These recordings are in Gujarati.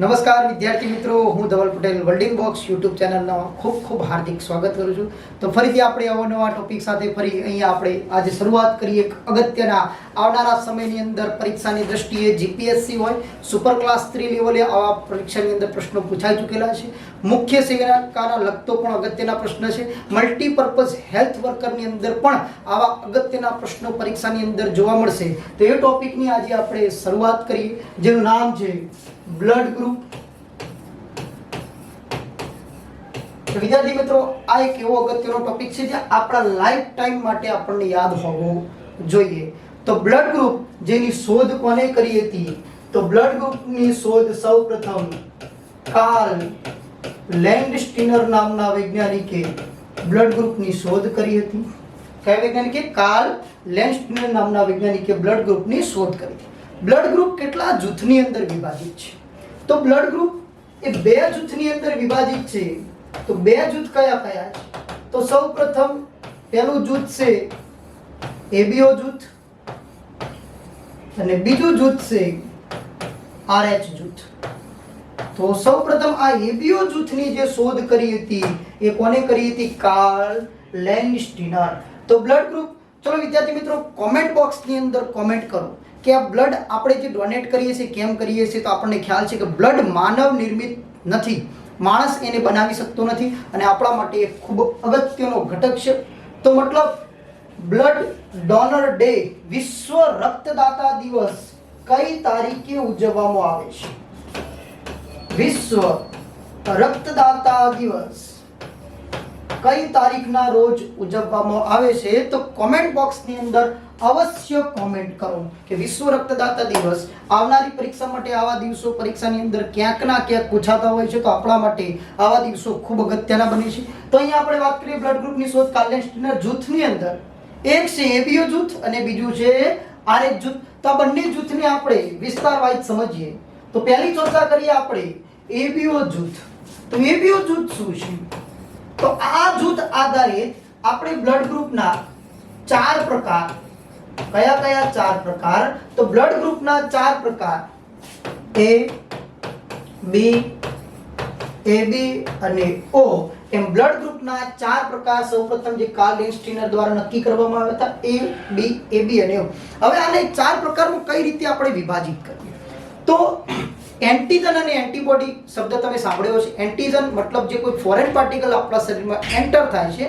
નમસ્કાર વિદ્યાર્થી મિત્રો, હું ધવલ પટેલ વર્લ્ડિંગ બોક્સ યુટ્યુબ ચેનલનો ખૂબ ખૂબ હાર્દિક સ્વાગત કરું છું. તો ફરીથી આપણે અવનવા ટોપિક સાથે ફરી અહીંયા આપણે આજે શરૂઆત કરીએ એક અગત્યના આવનારા સમયની અંદર પરીક્ષાની દ્રષ્ટિએ જીપીએસસી હોય સુપર ક્લાસ 3 લેવલે આવા પરીક્ષાની અંદર પ્રશ્નો પૂછાઈ ચૂકેલા છે. મુખ્ય સેવાના લગતો પણ અગત્યના પ્રશ્ન છે. મલ્ટીપર્પઝ હેલ્થ વર્કરની અંદર પણ આવા અગત્યના પ્રશ્નો પરીક્ષાની અંદર જોવા મળશે. તો એ ટોપિકની આજે આપણે શરૂઆત કરીએ, જેનું નામ છે બ્લડ ગ્રુપ. વિદ્યાર્થી મિત્રો, આ એક એવો અગત્યનો ટોપિક છે જે આપણા લાઈફ ટાઈમ માટે આપણને યાદ હોવો જોઈએ. તો બ્લડ ગ્રુપ જેની શોધ કોને કરી હતી? તો બ્લડ ગ્રુપની શોધ સૌપ્રથમ કાર્લ લેન્ડસ્ટીનર નામના વૈજ્ઞાનિકે બ્લડ ગ્રુપની શોધ કરી હતી. કયા વૈજ્ઞાનિકે? કાર્લ લેન્ડસ્ટીનર નામના વૈજ્ઞાનિકે બ્લડ ગ્રુપની શોધ કરી હતી. બ્લડ ગ્રુપ કેટલા જૂથની અંદર વિભાજિત છે? તો બ્લડ ગ્રુપ એ બે જૂથની અંદર વિભાજિત છે. તો બે જૂથ કયા કયા છે? તો સૌપ્રથમ પહેલું જૂથ છે એબીઓ જૂથ અને બીજું જૂથ છે આરએચ જૂથ. તો સૌપ્રથમ આ એબીઓ જૂથની જે શોધ કરી હતી એ કોને કરી હતી? કાર્લ લેન્ડસ્ટીનર. તો બ્લડ ગ્રુપ, ચલો વિદ્યાર્થી મિત્રો કોમેન્ટ બોક્સની અંદર કોમેન્ટ કરો કે આ બ્લડ આપણે જે ડોનેટ કરીએ છીએ કેમ કરીએ છીએ. તો આપણને ખ્યાલ છે કે બ્લડ માનવ નિર્મિત નથી, માણસ એને બનાવી શકતો નથી અને આપણા માટે એક ખૂબ અગત્યનો ઘટક છે. તો મતલબ બ્લડ ડોનર ડે, વિશ્વ રક્તદાતા દિવસ કઈ તારીખે ઉજવવામાં આવે છે? વિશ્વ રક્તદાતા દિવસ કઈ તારીખના રોજ ઉજવવામાં આવે છે? તો કોમેન્ટ બોક્સની અંદર અવશ્ય કોમેન્ટ કરો કે વિશ્વ રક્તદાતા દિવસ. આવનારી પરીક્ષા માટે આવા દિવસો પરીક્ષાની અંદર ક્યાંક ના ક્યાંક પૂછાતા હોય છે, તો આપણા માટે આવા દિવસો ખૂબ અગત્યના બને છે. તો અહીંયા આપણે વાત કરીએ બ્લડ ગ્રુપની શોધ કાર્લ લેન્ડસ્ટીનર જૂથની અંદર. એક છે એબીઓ જૂથ અને બીજું છે આરએચ જૂથ. તો આ બંને જૂથને આપણે વિસ્તારવાઇઝ સમજીએ. તો પહેલી ચર્ચા કરીએ આપણે એબીઓ જૂથ. તો એબીઓ જૂથ શું છે? તો આ જૂથ આધારિત આપણે બ્લડ ગ્રુપના 4 પ્રકાર. કયા કયા 4 પ્રકાર? તો બ્લડ ગ્રુપના 4 પ્રકાર એ બી, એબી અને ઓ એમ બ્લડ ગ્રુપના 4 પ્રકાર સૌપ્રથમ જે કાર્લ લેન્ડસ્ટીનર દ્વારા નક્કી કરવામાં આવ્યા હતા, એ બી, એબી અને ઓ. હવે આને 4 પ્રકારમાં કઈ રીતે આપણે વિભાજિત કરીએ? તો એન્ટીજન અને એન્ટીબોડી શબ્દ તમે સાંભળ્યો છે. એન્ટીજન મતલબ જે કોઈ ફોરેન પાર્ટિકલ આપણા શરીરમાં એન્ટર થાય છે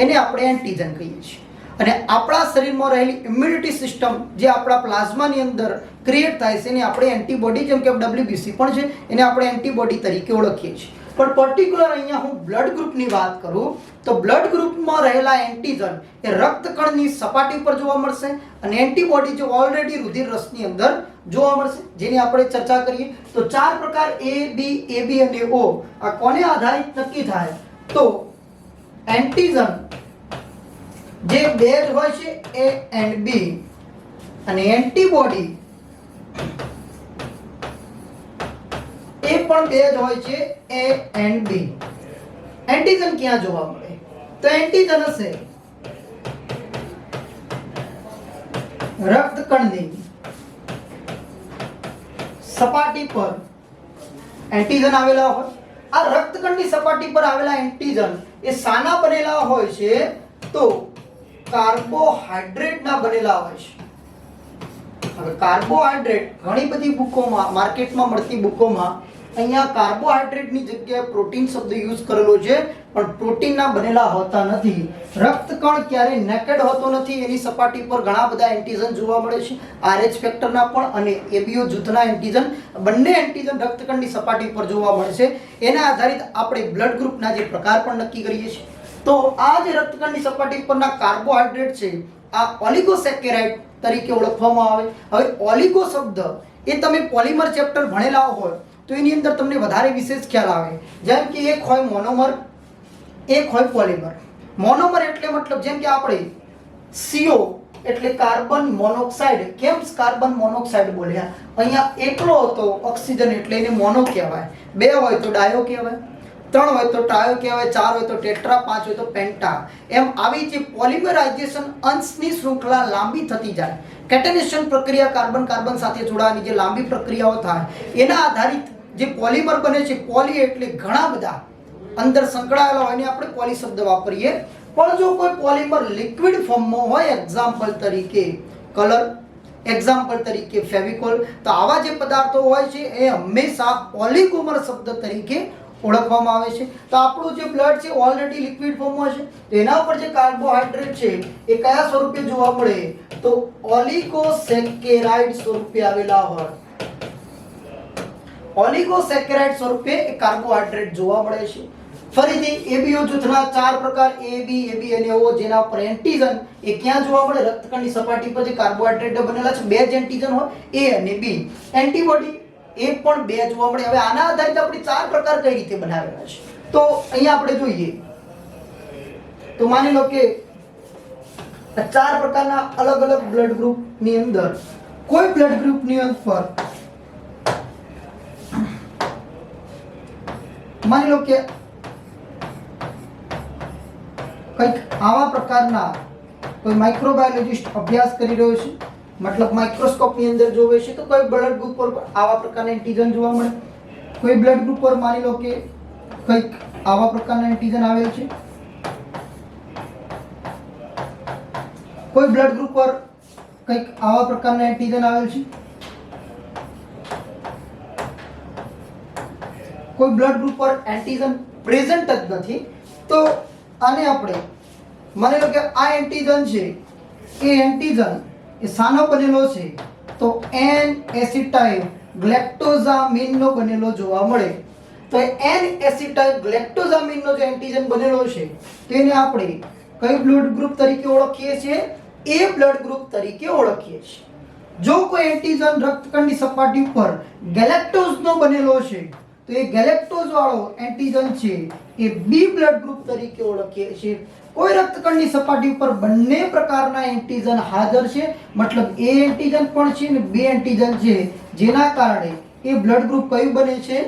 એને આપણે એન્ટીજન કહીએ છીએ. અને આપણા શરીરમાં રહેલી ઇમ્યુનિટી સિસ્ટમ જે આપણા પ્લાઝમાની અંદર ક્રિએટ થાય છે એને આપણે એન્ટીબોડી, જેમ કે ડબ્લ્યુબીસી પણ છે, એને આપણે એન્ટીબોડી તરીકે ઓળખીએ છીએ. પણ પર્ટિક્યુલર અહીંયા હું બ્લડ ગ્રુપની વાત કરું તો બ્લડ ગ્રુપમાં રહેલા એન્ટીજન એ રક્તકણની સપાટી પર જોવા મળશે અને એન્ટીબોડી જે ઓલરેડી રુધિર રસની અંદર જોવા મળશે, જેની આપણે ચર્ચા કરીએ. તો 4 પ્રકાર એ બી, એબી અને ઓ આ કોને આધારિત નક્કી થાય? તો એન્ટીજન જે બેઝ હોય છે એ એન્ડ બી અને એન્ટીબોડી એ પણ બેઝ હોય છે એ એન્ડ બી. એન્ટીજન ક્યાં જોવા મળે? તો એન્ટીજન હશે રક્તકણની સપાટી પર એન્ટીજન આવેલા હોય. આ રક્તકણની સપાટી પર આવેલા એન્ટીજન એ શાના બનેલા હોય છે? તો કાર્બોહાઈડ્રેટના બનેલા હોય છે. હવે કાર્બોહાઈડ્રેટ ઘણી બધી બુકોમાં, માર્કેટમાં મળતી બુકોમાં અહીંયા કાર્બોહાઈડ્રેટની જગ્યાએ પ્રોટીન શબ્દ યુઝ કરેલો છે, પણ પ્રોટીનના બનેલા હોતા નથી. રક્તકણ ક્યારે નેકેડ હોતો નથી. એની સપાટી પર ઘણા બધા એન્ટીજન જોવા મળે છે, આરએચ ફેક્ટરના પણ અને એબીઓ જૂથના એન્ટીજન. બંને એન્ટીજન રક્તકણની સપાટી પર જોવા મળે છે. એના આધારિત આપણે બ્લડ ગ્રુપના જે પ્રકાર પણ નક્કી કરીએ છીએ. તો આ જે રક્તકણની સપાટી પરના કાર્બોહાઈડ્રેટ છે આ ઓલિગોસેકેરાઇડ તરીકે ઓળખવામાં આવે. હવે ઓલિગો શબ્દ એ તમે પોલિમર ચેપ્ટર ભણેલા હોય તો એની અંદર તમને વધારે વિશેષ ખ્યાલ આવે. જેમ કે એક હોય મોનોમર, એક હોય પોલિમર. મોનોમર એટલે મતલબ જેમ કે આપણે CO એટલે કાર્બન મોનોક્સાઇડ. કેમ કાર્બન મોનોક્સાઇડ બોલ્યા? અહીંયા એકલો હતો ઓક્સિજન એટલે એને મોનો કહેવાય. 2 હોય તો ડાયો કહેવાય, 3 હોય તો ટ્રાયો કહેવાય, 4 હોય તો ટેટ્રા, 5 હોય તો પેન્ટા. એમ આવી જે પોલિમરાઇઝેશન અંશની શૃંખલા લાંબી થતી જાય, કેટેનેશન પ્રક્રિયા કાર્બન કાર્બન સાથે જોડાવાની જે લાંબી પ્રક્રિયાઓ થાય એના આધારિત જે પોલિમર બને છે, પોલી એટલે ઘણા બધા અંદર સંકળાયેલા હોય એને આપણે પોલી શબ્દ વાપરીએ. પણ જો કોઈ પોલિમર લિક્વિડ ફોર્મમાં હોય, એક્ઝામ્પલ તરીકે કલર, એક્ઝામ્પલ તરીકે ફેવિકોલ, તો આવા જે પદાર્થો હોય છે એ હંમેશા ઓલિગોમર શબ્દ તરીકે ઓળખવામાં આવે છે. તો આપણું જે બ્લડ છે ઓલરેડી લિક્વિડ ફોર્મમાં છે, તો એના ઉપર જે કાર્બોહાઈડ્રેટ છે એ કયા સ્વરૂપે જોવા મળે? તો ઓલિગોસેકેરાઇડ સ્વરૂપે આવેલા હોય. ઓલિગોસેકેરાઇડ સ્વરૂપે એ કાર્બોહાઈડ્રેટ જોવા મળે છે. ફરીથી એબીઓ જૂથના 4 પ્રકાર એ બી અને ઓ, જેના પર એન્ટીજન એ ક્યાં જોવા મળે? રક્તકણની સપાટી પર જે કાર્બોહાઈડ્રેટ બનેલા છે, 2 જ એન્ટીજન હોય, એ અને બી. એન્ટીબોડી એ પણ 2 જોવા મળે. હવે આના આધારિત આપણે 4 પ્રકાર કઈ રીતે બનાવેલા છે તો અહીંયા આપણે જોઈએ. તો માની લો કે 4 પ્રકારના અલગ અલગ બ્લડ ગ્રુપ ની અંદર કોઈ બ્લડ ગ્રુપ ની અંદર માની લો કે કંઈક આવા પ્રકારના કોઈ માઇક્રોબાયોલોજિસ્ટ અભ્યાસ કરી રહ્યો છે, મતલબ માઇક્રોસ્કોપ ની અંદર જોવે છે, તો કોઈ બ્લડ ગ્રુપ પર આવા પ્રકારના એન્ટીજન જોવા મળે. કોઈ બ્લડ ગ્રુપ પર માની લો કે કંઈક આવા પ્રકારના એન્ટીજન આવેલ છે. કોઈ બ્લડ ગ્રુપ પર કંઈક આવા પ્રકારના એન્ટીજન આવેલ છે. કોઈ બ્લડ ગ્રુપ પર એન્ટીજન પ્રેઝન્ટ જ નથી, તો આને આપણે માની લો કે આ એન્ટીજન છે, એ એન્ટીજન એ શાનો બનેલો છે? તો એન એસિટાઇલ ગ્લેક્ટોઝામિન નો બનેલો જોવા મળે. તો એન એસિટાઇલ ગ્લેક્ટોઝામિન નો જે એન્ટીજન બનેલો છે તેને આપણે કઈ બ્લડ ગ્રુપ તરીકે ઓળખીએ છીએ? એ બ્લડ ગ્રુપ તરીકે ઓળખીએ છીએ. જો કોઈ એન્ટીજન રક્તકણની સપાટી ઉપર ગેલેક્ટોઝ નો બનેલો છે તો એ ગેલેક્ટોઝ વાળો એન્ટીજન છે એ બી બ્લડ ગ્રુપ તરીકે ઓળખીએ છીએ. કોઈ રક્તકણની સપાટી ઉપર બંને પ્રકારના એન્ટીજન હાજર છે, મતલબ એ એન્ટીજન પણ છે અને બી એન્ટીજન છે, જેના કારણે એ બ્લડ ગ્રુપ કયું બને છે?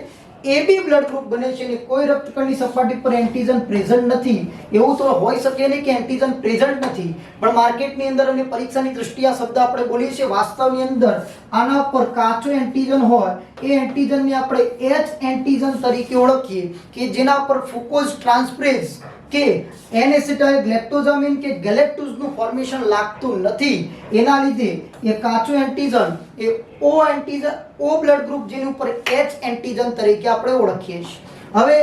એબી બ્લડ ગ્રુપ બને છે. અને કોઈ રક્તકણની સપાટી પર એન્ટીજન પ્રેઝન્ટ નથી, એવું તો હોઈ શકે નહીં કે એન્ટીજન પ્રેઝન્ટ નથી, પણ માર્કેટની અંદર અને પરીક્ષાની દૃષ્ટિએ આ શબ્દ આપણે બોલીએ છીએ. વાસ્તવની અંદર આના પર કાચો એન્ટીજન હોય, એ એન્ટીજનને આપણે એચ એન્ટીજન તરીકે ઓળખીએ કે જેના પર ફુકોઝ ટ્રાન્સફરેઝ કે એન એસિટાઇલ ગ્લેક્ટોઝામિન કે ગેલેક્ટોઝનું ફોર્મેશન લાગતું નથી. એના લીધે એ કાચો એન્ટીજન એ ઓ એન્ટીજન, ઓ બ્લડ ગ્રુપ, જેની ઉપર એચ એન્ટીજન તરીકે આપણે ઓળખીએ છીએ. હવે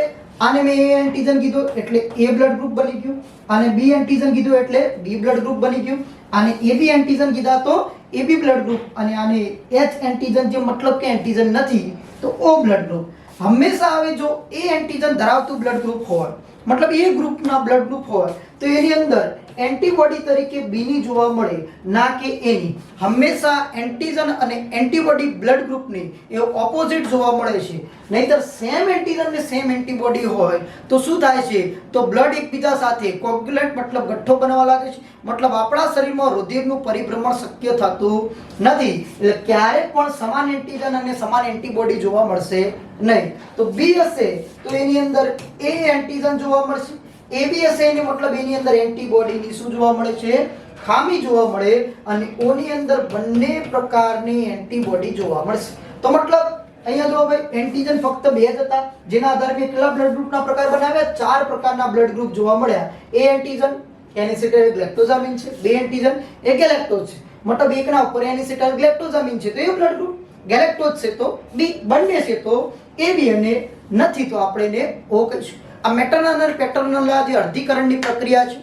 આને મેં એ એન્ટીજન કીધું એટલે એ બ્લડ ગ્રુપ બની ગયું, આને બી એન્ટીજન કીધું એટલે બી બ્લડ ગ્રુપ બની ગયું, આને એબી એન્ટીજન કીધા તો એબી બ્લડ ગ્રુપ, અને આને એચ એન્ટીજન જે મતલબ કે એન્ટીજન નથી તો ઓ બ્લડ ગ્રુપ. હંમેશા હવે જો એ એન્ટીજન ધરાવતું બ્લડ ગ્રુપ હોય, મતલબ એ ગ્રુપના બ્લડ ગ્રુપ હોય, તો એની અંદર એન્ટીબોડી તરીકે બી ની જોવા મળે, ના કે એની. હંમેશા એન્ટીજન અને એન્ટીબોડી બ્લડ ગ્રુપની એ ઓપોઝિટ જોવા મળે છે. નહીતર સેમ એન્ટીજન ને સેમ એન્ટીબોડી હોય તો શું થાય છે? તો બ્લડ એકબીજા સાથે કોગ્યુલેટ મતલબ ગઠ્ઠો બનવા લાગે છે, મતલબ આપણા શરીરમાં રુધિરનું પરિભ્રમણ શક્ય થતું નથી. એટલે ક્યારેય પણ સમાન એન્ટીજન અને સમાન એન્ટીબોડી જોવા મળશે નહીં. તો બી હશે તો એની અંદર એ એન્ટીજન જોવા મળશે, એબી હશે એની મતલબ એની અંદર એન્ટીબોડીની શું જોવા મળે છે? ખામી જોવા મળે, અને ઓની અંદર બંને પ્રકારની એન્ટીબોડી જોવા મળશે. તો મતલબ અહીંયા જો ભાઈ એન્ટીજન ફક્ત 2 જ હતા, જેના આધારે મેં કેટલા બ્લડ ગ્રુપના પ્રકાર બનાવ્યા? 4 પ્રકારના બ્લડ ગ્રુપ જોવા મળ્યા. એ એન્ટીજન એન એસિટાઇલ ગ્લેક્ટોઝામિન છે, બે એન્ટીજન એ ગેલેક્ટોઝ છે, મતલબ એકના ઉપર એન એસિટાઇલ ગ્લેક્ટોઝામિન છે તો એ બ્લડ ગ્રુપ, ગેલેક્ટોઝ છે તો બી, બંને છે તો એબી, અને નથી તો આપણે એને ઓ કહીશું. આ મેટર્નલ અને પેટર્નલ જે અર્ધીકરણની પ્રક્રિયા છે,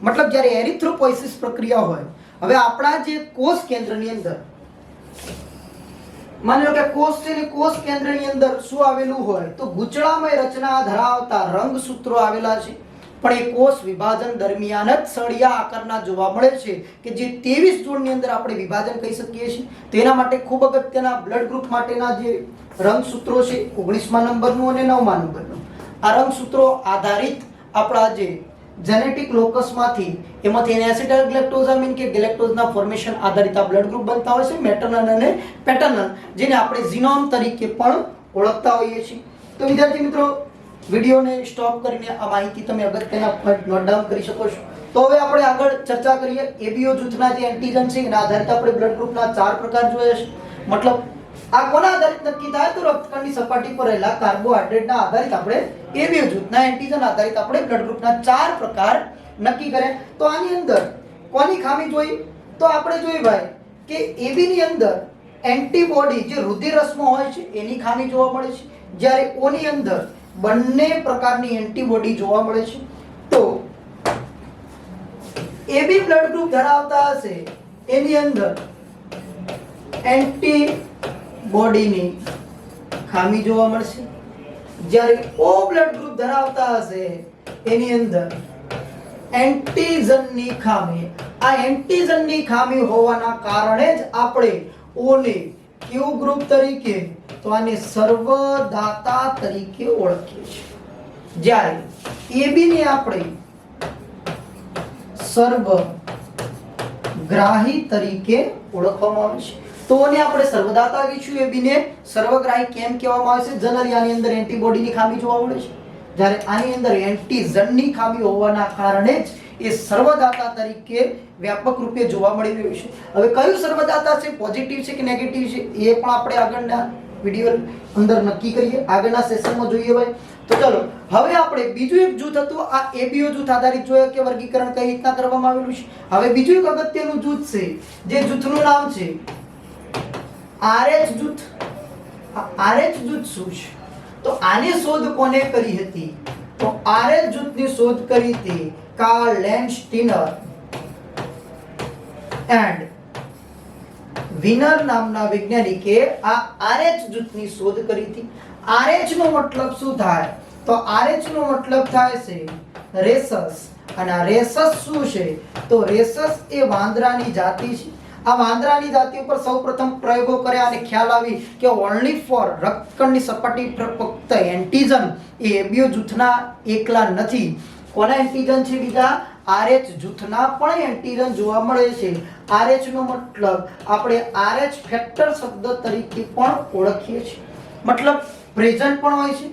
મતલબ જ્યારે એરિથ્રોપોઇસિસ પ્રક્રિયા હોય. હવે આપણા જે કોષ કેન્દ્રની અંદર માની લો કે કોષ છે ને કોષ કેન્દ્રની અંદર શું આવેલું હોય? તો ગૂંચળામય રચના ધરાવતા રંગસૂત્રો આવેલા છે. પણ એ કોષ વિભાજન દરમિયાન જ સળિયા આકારના જોવા મળે છે કે જે 23 જોડની અંદર આપણે વિભાજન કહી શકીએ છીએ. તેના માટે ખૂબ અગત્યના બ્લડ ગ્રુપ માટેના જે રંગસૂત્રો છે 19મા નંબરનું અને 9મા નંબરનું. આ રંગસૂત્રો આધારિત આપણા જે જેનેટિક લોકસમાંથી એમાંથી એસિટાઇલ ગ્લેક્ટોઝામિન કે ગેલેક્ટોઝના ફોર્મેશન આધારિત આ બ્લડ ગ્રુપ બનતા હોય છે, મેટર્નલ અને પેટર્નલ, જેને આપણે ઝીનોમ તરીકે પણ ઓળખતા હોઈએ છીએ. તો વિદ્યાર્થી મિત્રો, વિડીયોને સ્ટોપ કરીને આ માહિતી તમે અગત્યના પોઈન્ટ નોટ ડાઉન કરી શકો છો. તો હવે આપણે આગળ ચર્ચા કરીએ. એબીઓ જૂથના જે એન્ટીજન છે એના આધારિત આપણે બ્લડ ગ્રુપના 4 પ્રકાર જોયા છે. મતલબ આ કોના આધારિત નક્કી થાય તો રક્તકણની સપાટી પર રહેલા કાર્બોહાઈડ્રેટના આધારિત આપણે એબીઓ જૂથના એન્ટીજન આધારિત આપણે બ્લડ ગ્રુપના 4 પ્રકાર નક્કી કરે. તો આની અંદર કોની ખામી જોઈ તો આપણે જોઈ ભાઈ કે એબી ની અંદર એન્ટીબોડી જે રુધિરરસમાં હોય છે એની ખામી જોવા મળે છે, જ્યારે ઓ ની અંદર બંને પ્રકારની એન્ટીબોડી જોવા મળે છે. તો એબી બ્લડ ગ્રુપ ધરાવતા હશે એની અંદર એન્ટીબોડીની ખામી જોવા મળશે, જ્યારે ઓ બ્લડ ગ્રુપ ધરાવતા હશે એની અંદર એન્ટીજનની ખામી. આ એન્ટીજનની ખામી હોવાના કારણે જ આપણે ઓ ને કેવું ગ્રુપ તરીકે તો આને સર્વદાતા તરીકે ઓળખીએ છીએ, જ્યારે એબી ને આપણે સર્વગ્રાહી તરીકે ઓળખવામાં આવે છે. તો ને આપણે સર્વદાતા કહીશું, એબી ને સર્વગ્રાહી કેમ કહેવામાં આવે છે? જનરલી આની અંદર એન્ટીબોડીની ખામી જોવા મળે છે, જ્યારે આની અંદર એન્ટીજનની ખામી હોવાના કારણે જ એ સર્વદાતા તરીકે વ્યાપક રૂપે જોવા મળી રહ્યું છે. હવે કયું સર્વદાતા છે, પોઝિટિવ છે કે નેગેટિવ છે, એ પણ આપણે આગળના વિડિયો અંદર નક્કી કરીએ, આગળના સેશનમાં જોઈએ ભાઈ. તો ચલો હવે આપણે બીજું એક જૂથ હતું, આ એબીઓ જૂથ આધારિત જોયા કે વર્ગીકરણ કઈ રીતના કરવામાં આવેલું છે. હવે બીજું એક અગત્યનું જૂથ છે, જે જૂથનું નામ છે આરએચ જૂથ. આ આરએચ જૂથ શું છે તો આની શોધ કોને કરી હતી તો આરએચ જૂથની શોધ કરી હતી કાર્લ લેન્ડસ્ટીનર એન્ડ વિનર નામના વૈજ્ઞાનિકે આ આરએચ જૂથની શોધ કરી હતી. આરએચ નો મતલબ શું થાય તો આરએચ નો મતલબ થાય છે રેસસ, અને આ રેસસ શું છે તો રેસસ એ વાંદરાની જાતિ છે. આ વાંદરાની જાતિ ઉપર સૌપ્રથમ પ્રયોગો કર્યા અને ખ્યાલ આવી કે ઓન્લી ફોર રક્તકણની સપાટી પર ફક્ત એન્ટીજન એ એબીઓ જૂથના એકલા નથી, કોના એન્ટીજન છે બીજા આરએચ જૂથના પણ એન્ટીજન જોવા મળે છે. આરએચ નો મતલબ આપણે આરએચ ફેક્ટર શબ્દ તરીકે પણ ઓળખીએ છીએ, મતલબ પ્રેઝન્ટ પણ હોય છે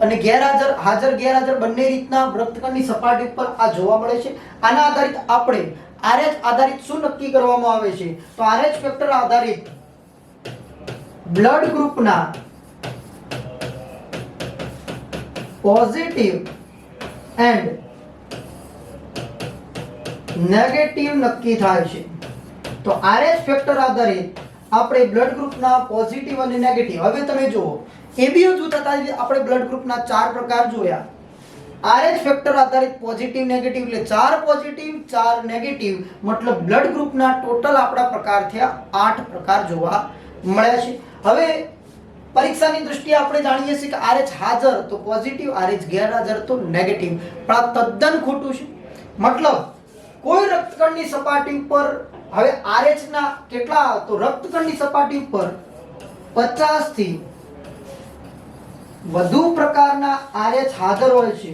અને ગેરહાજર, હાજર ગેરહાજર બંને રીતના રક્તકણની સપાટી પર આ જોવા મળે છે. આના આધારિત આપણે આરએચ આધારિત શું નક્કી કરવામાં આવે છે તો આરએચ ફેક્ટર આધારિત બ્લડ ગ્રુપના પોઝિટિવ એન્ડ નેગેટિવ નક્કી થાય છે. તો આરએચ ફેક્ટર આધારિત આપણે બ્લડ ગ્રુપના પોઝિટિવ અને નેગેટિવ. હવે તમે જુઓ એબીઓ જૂથ આધારિત આપણે બ્લડ ગ્રુપના 4 પ્રકાર જોયા. આરએચ ફેક્ટર આધારિત પોઝિટિવ નેગેટિવ એટલે 4 પોઝિટિવ 4 નેગેટિવ, મતલબ બ્લડ ગ્રુપના ટોટલ આપણા પ્રકાર થયા 8 પ્રકાર જોવા મળ્યા છે. હવે પરીક્ષાની દૃષ્ટિએ આપણે જાણીએ છીએ કે આરએચ હાજર તો પોઝિટિવ, આરએચ ગેરહાજર તો નેગેટિવ, પણ આ તદ્દન ખોટું છે. મતલબ કોઈ રક્તકણની સપાટી ઉપર હવે આરએચ ના કેટલા તો રક્તકણની સપાટી ઉપર 50 થી વધુ પ્રકારના આરએચ હાજર હોય છે.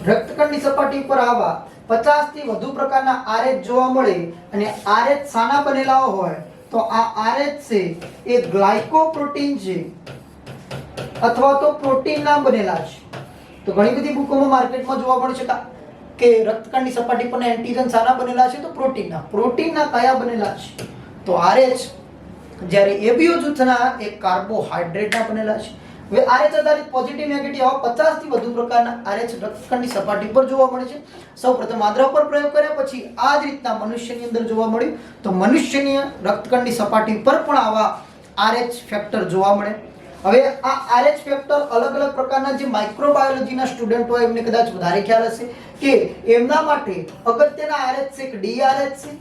રક્તકણની સપાટી પર આવા 50 થી વધુ પ્રકારના આરએચ જોવા મળે અને આરએચ સાના બનેલા હોય તો આ આરએચ છે એ ગ્લાયકોપ્રોટીન છે અથવા તો પ્રોટીનના બનેલા છે. તો ઘણી બધી બુકોમાં માર્કેટમાં જોવા મળે છે કે રક્તકણની સપાટી પર એન્ટીજન સાના બનેલા છે તો પ્રોટીનના કયા બનેલા છે તો આરએચ, જ્યારે એબીઓ જૂથના એક કાર્બોહાઈડ્રેટના બનેલા છે. હવે આરએચ આધારિત પોઝિટિવ નેગેટિવ આવા 50 થી વધુ પ્રકારના આરએચ રક્તકણની સપાટી પર જોવા મળે છે. સૌપ્રથમ વાંદરા પર પ્રયોગ કર્યા પછી આ જ રીતના મનુષ્યની અંદર જોવા મળ્યું. તો મનુષ્યની રક્તકણની સપાટી પર પણ આવા આરએચ ફેક્ટર જોવા મળે. હવે આ આરએચ ફેક્ટર અલગ અલગ પ્રકારના જે માઇક્રોબાયોલોજીના સ્ટુડન્ટ હોય એમને કદાચ વધારે ખ્યાલ હશે કે એમના માટે અગત્યના આરએચ છે એક ડીઆરએચ છે,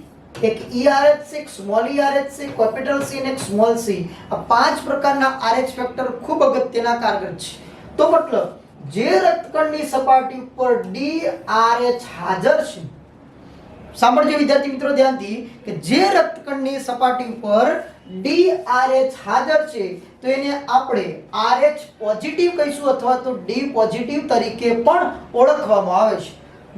એક ઈઆરએચ છે, એક સ્મોલ ઈઆરએચ છે, કેપિટલ સી અને એક સ્મોલ સી. આ 5 પ્રકારના આરએચ ફેક્ટર ખૂબ અગત્યના કારગર છે. તો મતલબ જે રક્તકણની સપાટી ઉપર ડીઆરએચ હાજર છે, સાંભળજો વિદ્યાર્થી મિત્રો ધ્યાનથી, કે જે રક્તકણની સપાટી ઉપર ડીઆરએચ હાજર છે તો એને આપણે આરએચ પોઝિટિવ કહીશું અથવા તો ડી પોઝિટિવ તરીકે પણ ઓળખવામાં આવે છે.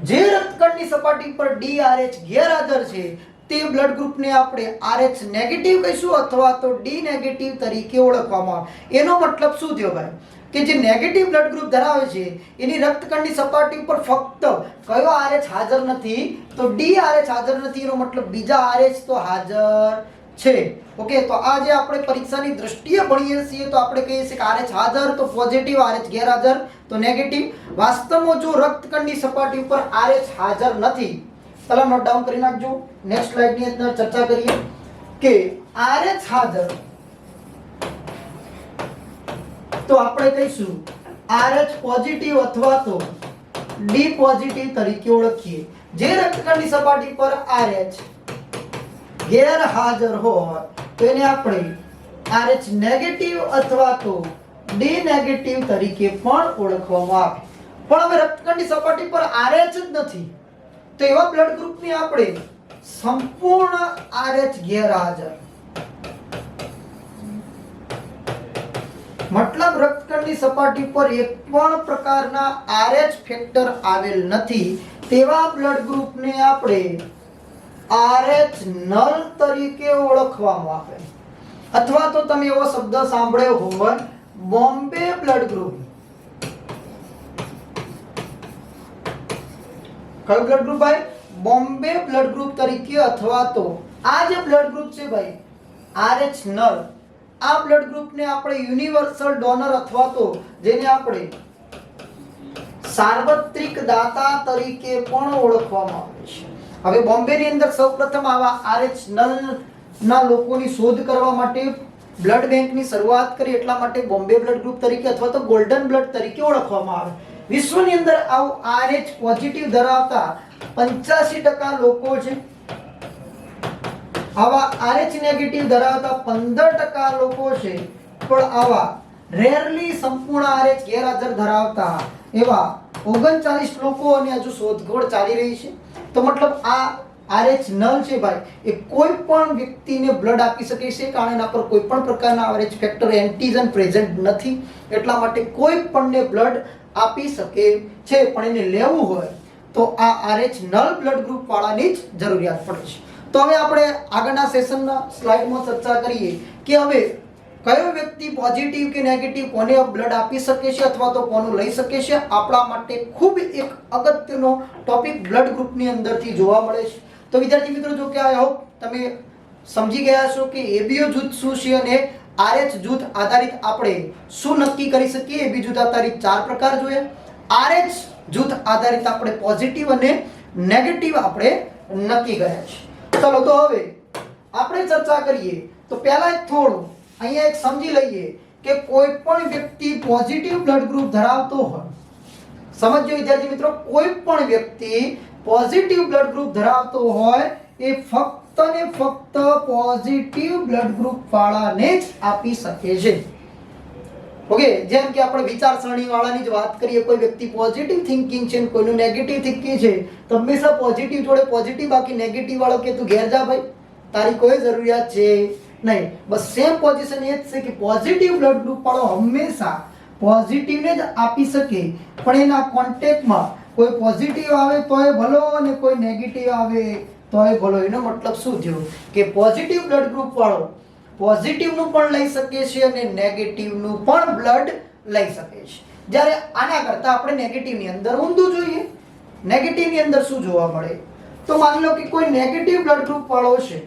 જે રક્તકણની સપાટી પર ડીઆરએચ ગેરહાજર છે તે બ્લડ ગ્રુપને આપણે આરએચ નેગેટિવ કહીશું અથવા તો ડી નેગેટિવ તરીકે ઓળખવામાં આવે. એનો મતલબ શું થયો ભાઈ કે જે નેગેટિવ બ્લડ ગ્રુપ ધરાવે છે એની રક્તકણની સપાટી ઉપર ફક્ત કયો આરએચ હાજર નથી તો ડી આરએચ હાજર નથી, એનો મતલબ બીજા આરએચ તો હાજર છે. ઓકે, તો આ જે આપણે પરીક્ષાની દ્રષ્ટિએ ભણીએ છીએ તો આપણે કહીએ છીએ કે RH હાજર તો પોઝિટિવ, RH ગેરહાજર તો નેગેટિવ. વાસ્તવમાં જો રક્તકણની સપાટી ઉપર RH હાજર નથી, ચલો નોટ ડાઉન કરી નાખજો. નેક્સ્ટ સ્લાઇડ ની અંદર ચર્ચા કરીએ કે RH હાજર તો આપણે કહીશું RH પોઝિટિવ અથવા તો D પોઝિટિવ તરીકે ઓળખીએ. જે રક્તકણની સપાટી પર RH ગેરહાજર હોય તો એને આપણે RH નેગેટિવ અથવા તો D નેગેટિવ તરીકે પણ ઓળખવામાં આવે. પણ હવે રક્તકણની સપાટી પર RH જ નથી તો એવા બ્લડ ગ્રુપની આપણે સંપૂર્ણ RH ગેરહાજર, મતલબ રક્તકણની સપાટી પર એક પણ પ્રકારના RH ફેક્ટર આવેલ નથી તેવા બ્લડ ગ્રુપને આપણે RH નલ તરીકે ઓળખવામાં આવે. અથવા તો તમે એવો શબ્દ સાંભળ્યો હોય બોમ્બે બ્લડ ગ્રુપ. કયું બ્લડ ગ્રુપ ભાઈ? બોમ્બે બ્લડ ગ્રુપ તરીકે. અથવા તો આ જે બ્લડ ગ્રુપ છે ભાઈ RH નલ, આ બ્લડ ગ્રુપને આપણે યુનિવર્સલ ડોનર અથવા તો જેને આપણે સાર્વત્રિક દાતા તરીકે પણ ઓળખવામાં આવે છે. હવે બોમ્બે ની અંદર સૌપ્રથમ આવા RH નલ ના લોકોની શોધ કરવા માટે બ્લડ બેંકની શરૂઆત કરી, એટલા માટે બોમ્બે બ્લડ ગ્રુપ તરીકે અથવા તો ગોલ્ડન બ્લડ તરીકે ઓળખવામાં આવે. વિશ્વની અંદર આવું RH પોઝિટિવ ધરાવતા 85% લોકો છે. આવા RH નેગેટિવ ધરાવતા 15% લોકો છે. પણ આવા રેરલી સંપૂર્ણ RH ગેરહાજર ધરાવતા એવા 39 લોકો અને હજુ શોધખોળ ચાલી રહી છે. તો મતલબ આ RH નલ છે ભાઈ એ કોઈ પણ વ્યક્તિને બ્લડ આપી શકે છે, કારણ એના પર કોઈ પણ પ્રકારના RH ફેક્ટર એન્ટીજન પ્રેઝન્ટ નથી, એટલા માટે કોઈ પણને બ્લડ આપી શકે છે. પણ એને લેવું હોય તો આ RH નલ બ્લડ ગ્રુપ વાળાની જ જરૂરિયાત પડે છે. તો હવે આપણે આગળના સેશનના સ્લાઇડમાં ચર્ચા કરીએ કે હવે કયો વ્યક્તિ પોઝિટિવ કે નેગેટિવ કોને બ્લડ આપી શકે છે અથવા તો કોનું લઈ શકે છે. આપણા માટે ખૂબ એક અગત્યનો ટોપિક બ્લડ ગ્રુપની અંદરથી જોવા મળે છે. તો વિદ્યાર્થી મિત્રો, જો કે આઈ હોપ તમે સમજી ગયા છો કે એબીઓ જૂથ શું છે અને RH જૂથ આધારિત આપણે શું નક્કી કરી શકીએ. એબી જૂથ આધારિત 4 પ્રકાર જોયા. RH જૂથ આધારિત આપણે પોઝિટિવ અને નેગેટિવ આપણે નક્કી કર્યા છે. ચલો તો હવે આપણે ચર્ચા કરીએ તો પહેલા થોડું અહીંયા એક સમજી લઈએ કે કોઈ પણ વ્યક્તિ પોઝિટિવ બ્લડ ગ્રુપ ધરાવતો હોય, સમજો વિદ્યાર્થી મિત્રો, કોઈ પણ વ્યક્તિ પોઝિટિવ બ્લડ ગ્રુપ ધરાવતો હોય એ ફક્ત ને ફક્ત પોઝિટિવ બ્લડ ગ્રુપ વાળાને જ આપી શકે છે. ઓકે, જેમ કે આપણે વિચારસરણી વાળાની જ વાત કરીએ, કોઈ વ્યક્તિ પોઝિટિવ થિંકિંગ છે ને કોઈનું નેગેટિવ થિંકિંગ છે તો હંમેશા પોઝિટિવ જોડે પોઝિટિવ, બાકી નેગેટિવ વાળો કે તું ઘેર જા ભાઈ, તારી કોઈ જરૂરિયાત છે નહીં. બસ સેમ પોઝિશન એ જ છે કે પોઝિટિવ બ્લડ ગ્રુપ વાળો હંમેશા પોઝિટિવને જ આપી શકે, પણ એના કોન્ટેક્ટમાં કોઈ પોઝિટિવ આવે તોય ભલો અને કોઈ નેગેટિવ આવે તોય ભલો. એનો મતલબ શું થયો કે પોઝિટિવ બ્લડ ગ્રુપ વાળો પોઝિટિવનું પણ લઈ શકે છે અને નેગેટિવનું પણ બ્લડ લઈ શકે છે. જ્યારે આના કરતા આપણે નેગેટિવની અંદર ઊંધું જોઈએ. નેગેટિવની અંદર શું જોવા મળે તો માની લો કે કોઈ નેગેટિવ બ્લડ ગ્રુપ વાળો છે,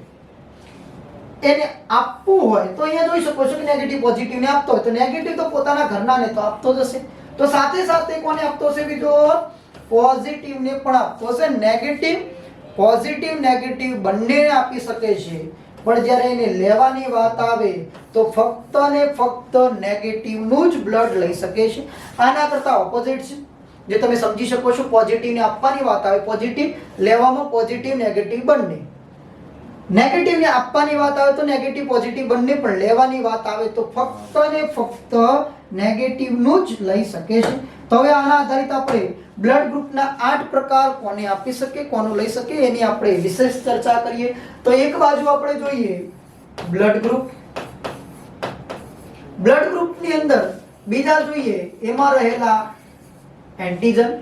એને આપવું હોય તો અહીંયા જોઈ શકો છો કે નેગેટિવ પોઝિટિવ ને આપતો હોય તો નેગેટિવ તો પોતાના ઘરનાને તો આપતો જ હશે, તો સાથે સાથે કોને આપતો હશે બીજો પોઝિટિવ ને પણ આપતો હશે. નેગેટિવ પોઝિટિવ નેગેટિવ બંનેને આપી શકે છે, પણ જ્યારે એને લેવાની વાત આવે તો ફક્ત ને ફક્ત નેગેટિવનું જ બ્લડ લઈ શકે છે. આના કરતા ઓપોઝિટ છે, જે તમે સમજી શકો છો. પોઝિટિવને આપવાની વાત આવે, પોઝિટિવ લેવામાં પોઝિટિવ નેગેટિવ બંને. નેગેટિવને આપવાની વાત આવે તો નેગેટિવ પોઝિટિવ બંને, પણ લેવાની વાત આવે તો ફક્ત ને ફક્ત નેગેટિવનું જ લઈ શકે છે. તો હવે આના આધારિત આપણે બ્લડ ગ્રુપના 8 પ્રકાર કોને આપી શકે, કોનું લઈ શકે એની આપણે વિશેષ ચર્ચા કરીએ. તો એક બાજુ આપણે જોઈએ બ્લડ ગ્રુપ. બ્લડ ગ્રુપની અંદર બીજા જોઈએ એમાં રહેલા એન્ટીજન,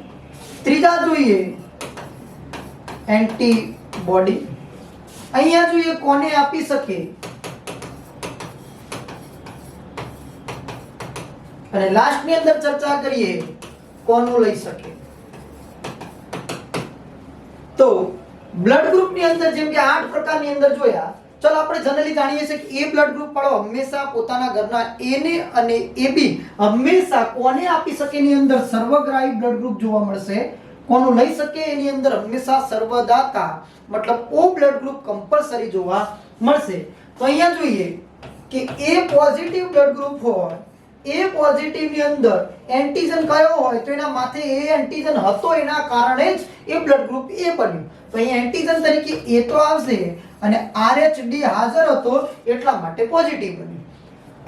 ત્રીજા જોઈએ એન્ટીબોડી, અહીંયા જોઈએ કોને આપી શકે અને લાસ્ટ ની અંદર ચર્ચા કરીએ કોનું લઈ શકે. તો બ્લડ ગ્રુપની અંદર જેમ કે 8 પ્રકારની અંદર જોયા, ચલો આપણે જનરલી જાણીએ છીએ કે એ બ્લડ ગ્રુપ વાળો હંમેશા પોતાના ઘરના એ ને અને AB હંમેશા કોને આપી શકે એની અંદર સર્વગ્રાહી બ્લડ ગ્રુપ જોવા મળશે. કોનું લઈ શકે એની અંદર હંમેશા સર્વદાતા મતલબ O બ્લડ ગ્રુપ કમ્પલસરી જોવા મળશે. તો અહીંયા જોઈએ કે A પોઝિટિવ બ્લડ ગ્રુપ હોય, A પોઝિટિવ ની અંદર એન્ટીજન કયો હોય તો એના માથે A એન્ટીજન હતો એના કારણે જ એ બ્લડ ગ્રુપ A બન્યું. તો અહીં એન્ટીજન તરીકે A તો આવશે અને RH D હાજર હતો એટલા માટે પોઝિટિવ બન્યું.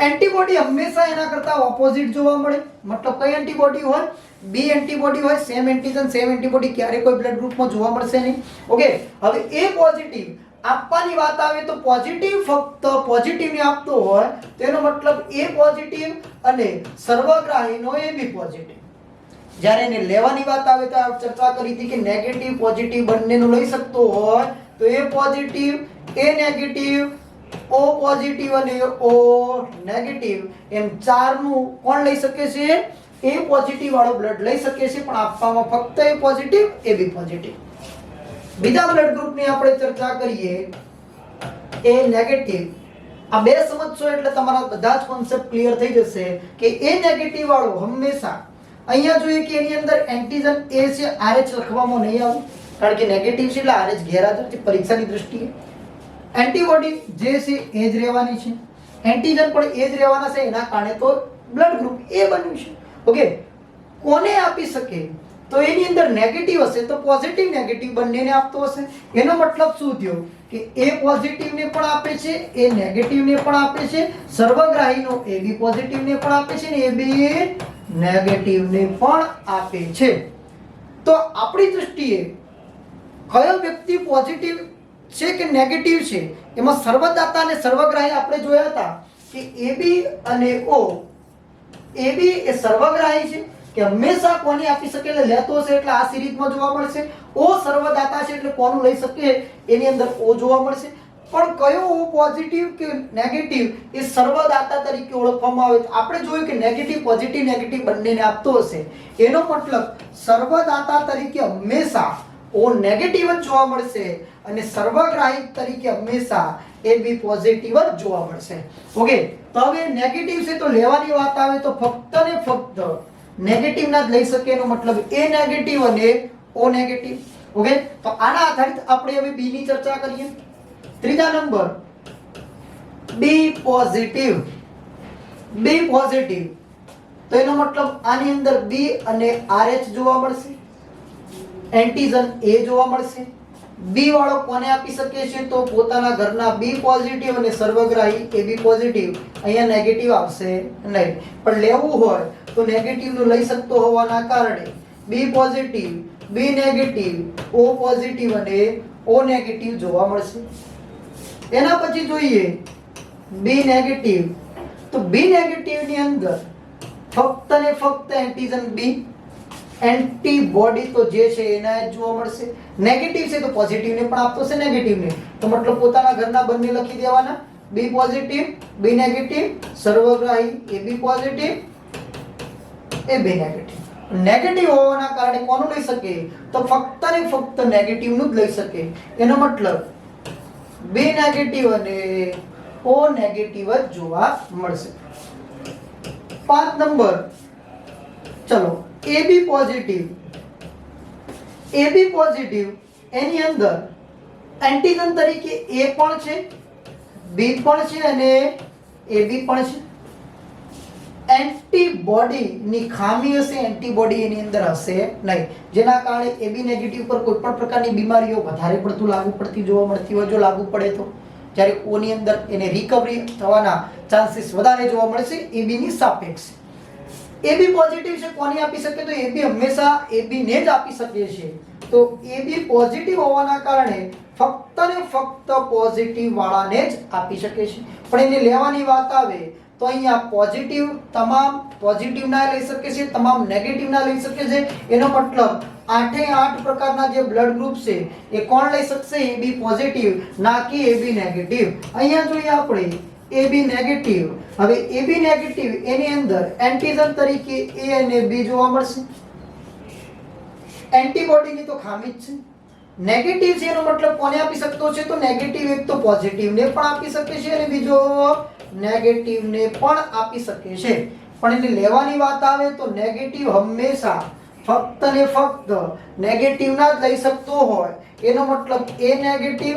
એન્ટીબોડી હંમેશા એના કરતા ઓપોઝિટ જોવા મળે. મતલબ કઈ એન્ટીબોડી હોય? B એન્ટીબોડી હોય. સેમ એન્ટીજન સેમ એન્ટીબોડી ક્યારે કોઈ બ્લડ ગ્રુપમાં જોવા મળશે નહીં. ઓકે, હવે A પોઝિટિવ આપવાની વાત આવે તો પોઝિટિવ ફક્ત પોઝિટિવ ને આપતો હોય તેનો મતલબ A પોઝિટિવ અને સર્વગ્રાહીનો AB પોઝિટિવ. જ્યારે એને લેવાની વાત આવે તો ચર્ચા કરી હતી કે નેગેટિવ પોઝિટિવ બંનેનું લઈ શકતો હોય તો A positive, A negative, O positive અને O નેગેટિવ એમ ચારનું કોણ લઈ શકે છે? A પોઝિટિવ વાળો બ્લડ લઈ શકે છે, પણ આપવામાં ફક્ત A પોઝિટિવ, AB પોઝિટિવ. બીજા બ્લડ ગ્રુપની આપણે ચર્ચા કરીએ A નેગેટિવ. આ બે સમજશો એટલે તમારા બધા જ કોન્સેપ્ટ ક્લિયર થઈ જશે કે A નેગેટિવ વાળો હંમેશા અહીંયા જોઈએ કે એની અંદર એન્ટીજન A છે, RH લખવામાં નહીં આવે કારણ કે નેગેટિવ છે એટલે RH ગેરહાજર છે પરીક્ષાની દૃષ્ટિએ. એન્ટીબોડી જે છે એ જ રહેવાની છે, એન્ટીજન પણ એ જ રહેવાના છે, એના કારણે તો બ્લડ ગ્રુપ A બન્યું છે. ઓકે, કોને આપી શકે? તો એની અંદર નેગેટિવ હશે તો પોઝિટિવ નેગેટિવ બંનેને આપતો હશે. એનો મતલબ શું થયો કે A પોઝિટિવ ને પણ આપે છે, A નેગેટિવ ને પણ આપે છે, સર્વગ્રાહીનો AB પોઝિટિવ ને પણ આપે છે અને AB નેગેટિવ ને પણ આપે છે. તો આપણી દૃષ્ટિએ કયો વ્યક્તિ પોઝિટિવ છે કે નેગેટિવ છે એમાં સર્વદાતા અને સર્વગ્રાહી આપણે જોયા હતા કે AB અને O. AB એ સર્વગ્રાહી છે કે હંમેશા કોને આપી શકે એટલે લેતો હશે એટલે આ સિરીઝમાં જોવા મળશે. O સર્વદાતા છે એટલે કોનું લઈ શકે એની અંદર O જોવા મળશે. પણ કયો O પોઝિટિવ કે નેગેટિવ એ સર્વદાતા તરીકે ઓળખવામાં આવે. આપણે જોયું કે નેગેટિવ પોઝિટિવ નેગેટિવ બંનેને આપતો હશે. એનો મતલબ સર્વદાતા તરીકે હંમેશા O નેગેટિવ જ જોવા મળશે અને સર્વગ્રાહી તરીકે હંમેશા AB પોઝિટિવ જ જોવા મળશે. ઓકે, તો હવે નેગેટિવ છે તો લેવાની વાત આવે તો ફક્ત ને ફક્ત નેગેટિવ ના જ લઈ શકે. એનો મતલબ A નેગેટિવ અને O નેગેટિવ. ઓકે, તો આના આધારિત આપણે હવે B ની ચર્ચા કરીએ. ત્રીજા number B positive. B positive તો એનો મતલબ આની અંદર B અને RH જોવા મળશે, એન્ટીજન A જોવા મળશે. B વાળો કોને આપી શકે છે તો પોતાના ઘરના B પોઝિટિવ અને સર્વગ્રાહી AB પોઝિટિવ. અહીંયા નેગેટિવ આવશે નહીં, પણ લેવું હોય તો નેગેટિવ નું લઈ શકતો હોવાના કારણે B positive, B negative, O positive અને O નેગેટિવ જોવા મળશે. એના પછી જોઈએ B નેગેટિવ. તો B નેગેટિવ ની અંદર ફક્ત ને ફક્ત એન્ટીજન B, એન્ટીબોડી તો જે છે એના જ જોવા મળશે. નેગેટિવ છે તો પોઝિટિવ ને પણ આપતો છે નેગેટિવ ને, તો મતલબ પોતાના ઘરના બંને લખી દેવાના. B પોઝિટિવ, B નેગેટિવ, સર્વગ્રાહી AB positive, AB negative. Negative હોવાના કારણે કોનું લઈ શકે તો ફક્ત ને ફક્ત નેગેટિવ નું જ લઈ શકે. એનો મતલબ B નેગેટિવ અને O નેગેટિવ જ જોવા મળશે. 5 નંબર ચલો AB પોઝિટિવ. AB પોઝિટિવ એની અંદર એન્ટીજન તરીકે A પણ છે, B પણ છે અને AB પણ છે. એન્ટીબોડી ની ખામી હશે, એન્ટીબોડી એની અંદર હશે નહીં, જેના કારણે AB નેગેટિવ પર કોઈ પણ પ્રકારની બીમારીઓ વધારે પડતું લાગુ પડતી જોવા મળતી હોય. જો લાગુ પડે તો જ્યારે O ની અંદર એને રિકવરી થવાના ચાન્સીસ વધારે જોવા મળશે AB ની સાપેક્ષે. AB પોઝિટિવ છે કોને આપી શકે તો AB હંમેશા AB ને જ આપી શકે છે. તો AB પોઝિટિવ હોવાના કારણે ફક્ત ને ફક્ત પોઝિટિવ વાળાને જ આપી શકે છે. પણ એને લેવાની વાત આવે તો અહીંયા પોઝિટિવ તમામ પોઝિટિવ ના લઈ શકે છે, તમામ નેગેટિવ ના લઈ શકે છે. એનો મતલબ 8 પ્રકારના જે બ્લડ ગ્રુપ છે એ કોણ લઈ શકશે? AB પોઝિટિવ, ના કે AB નેગેટિવ. અહીંયા જોઈએ આપણે AB નેગેટિવ. હવે AB નેગેટિવ એની અંદર એન્ટીજન તરીકે A અને B જોવા મળશે. એન્ટીબોડીની તો ખામી જ છે, નેગેટિવ છે એનો મતલબ કોને આપી શકતો છે? તો નેગેટિવ એક તો પોઝિટિવ ને પણ આપી શકે છે અને બીજો નેગેટિવ ને પણ આપી શકે છે, પણ એને લેવાની વાત આવે તો નેગેટિવ હંમેશા ફક્ત ને ફક્ત નેગેટિવ ના જ લઈ શકતો હોય. એનો મતલબ એ નેગેટિવ,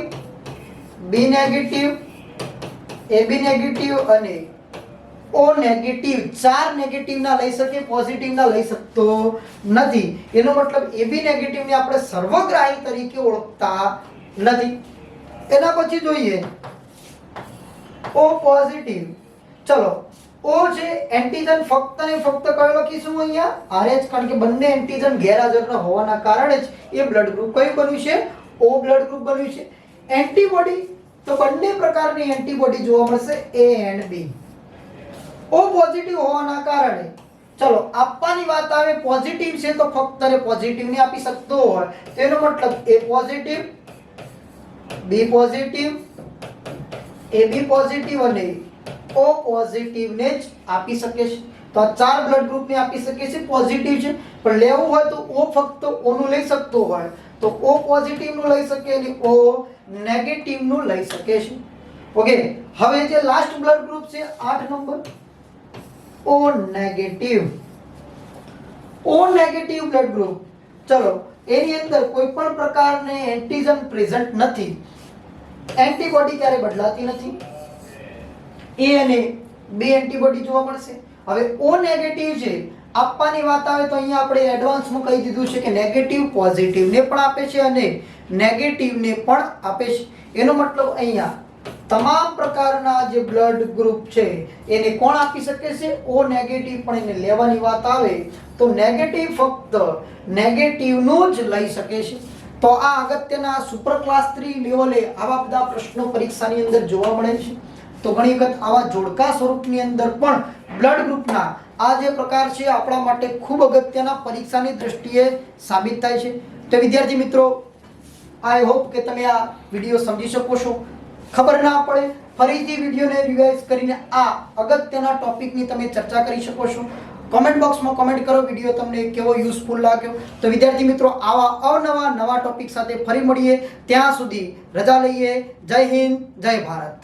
બી નેગેટિવ, એ બી નેગેટિવ અને ઓ નેગેટિવ, ચાર નેગેટિવ ના લઈ શકે, પોઝિટિવ ના લઈ શકતો નથી. એનો મતલબ એ બી નેગેટિવ ને આપણે સર્વગ્રાહી તરીકે ઓળખતા નથી. એના પછી જોઈએ ઓ પોઝિટિવ. ચલો, ઓ છે એન્ટીજન ફક્ત ને ફક્ત કયો લખીશું અહીંયા? RH, કારણ કે બંને એન્ટીજન ગેરહાજરના હોવાના કારણે જ એ બ્લડ ગ્રુપ કયું બન્યું છે? ઓ બ્લડ ગ્રુપ બન્યું છે. એન્ટીબોડી, તો બંને પ્રકારની એન્ટીબોડી જોવા મળશે, A and B. O positive હોવાના કારણે, ચલો આપવાની વાત આવે પોઝિટિવ છે તો ફક્ત ને પોઝિટિવ ને આપી શકતો હોય, તેનો મતલબ A positive, B positive, AB positive અને O પોઝિટિવ ને જ આપી શકે છે. તો આ ચાર બ્લડ ગ્રુપ ને આપી શકે છે, પોઝિટિવ છે, પણ લેવું હોય તો O ફક્ત O નું લઈ શકતો હોય તો O પોઝિટિવ નું લઈ શકે અને O નેગેટિવ નું લઈ શકે છે. ઓકે, હવે જે લાસ્ટ બ્લડ ગ્રુપ છે 8 number, O negative. O negative blood group, ચલો એની અંદર કોઈ પણ પ્રકારને એન્ટીજન પ્રેઝન્ટ નથી, એન્ટીબોડી ક્યારે બદલાતી નથી, A અને B એન્ટીબોડી જોવા મળશે. હવે O નેગેટિવ છે, આપવાની વાત આવે તો અહીંયા આપણે એડવાન્સમાં કહી દીધું છે કે નેગેટિવ પોઝિટિવ ને પણ આપે છે અને નેગેટિવ ને પણ આપે છે. એનો મતલબ અહીંયા તમામ પ્રકારના જે બ્લડ ગ્રુપ છે એને કોણ આપી શકે છે? O નેગેટિવ, પણ એને લેવાની વાત આવે તો નેગેટિવ ફક્ત નેગેટિવ નું જ લઈ શકે છે. તો આ અગત્યના સુપર ક્લાસ 3 લેવલે આવા બધા પ્રશ્નો પરીક્ષાની અંદર જોવા મળે છે. તો ઘણી વખત આવા જોડકા સ્વરૂપની અંદર પણ બ્લડ ગ્રુપના આ જે પ્રકાર છે આપણા માટે ખૂબ અગત્યના પરીક્ષાની દ્રષ્ટિએ સાબિત થાય છે. તો વિદ્યાર્થી મિત્રો, આઈ હોપ કે તમે આ વિડીયો સમજી શકો છો. ખબર ના પડે ફરીથી વિડીયોને રિવાઇઝ કરીને આ અગત્યના ટોપિકની તમે ચર્ચા કરી શકો છો. કમેન્ટ બોક્સમાં કમેન્ટ કરો વિડીયો તમને કેવો યુઝફુલ લાગ્યો. તો વિદ્યાર્થી મિત્રો, આવા નવા ટોપિક સાથે ફરી મળીએ. ત્યાં સુધી રજા લઈએ. જય હિન્દ, જય ભારત.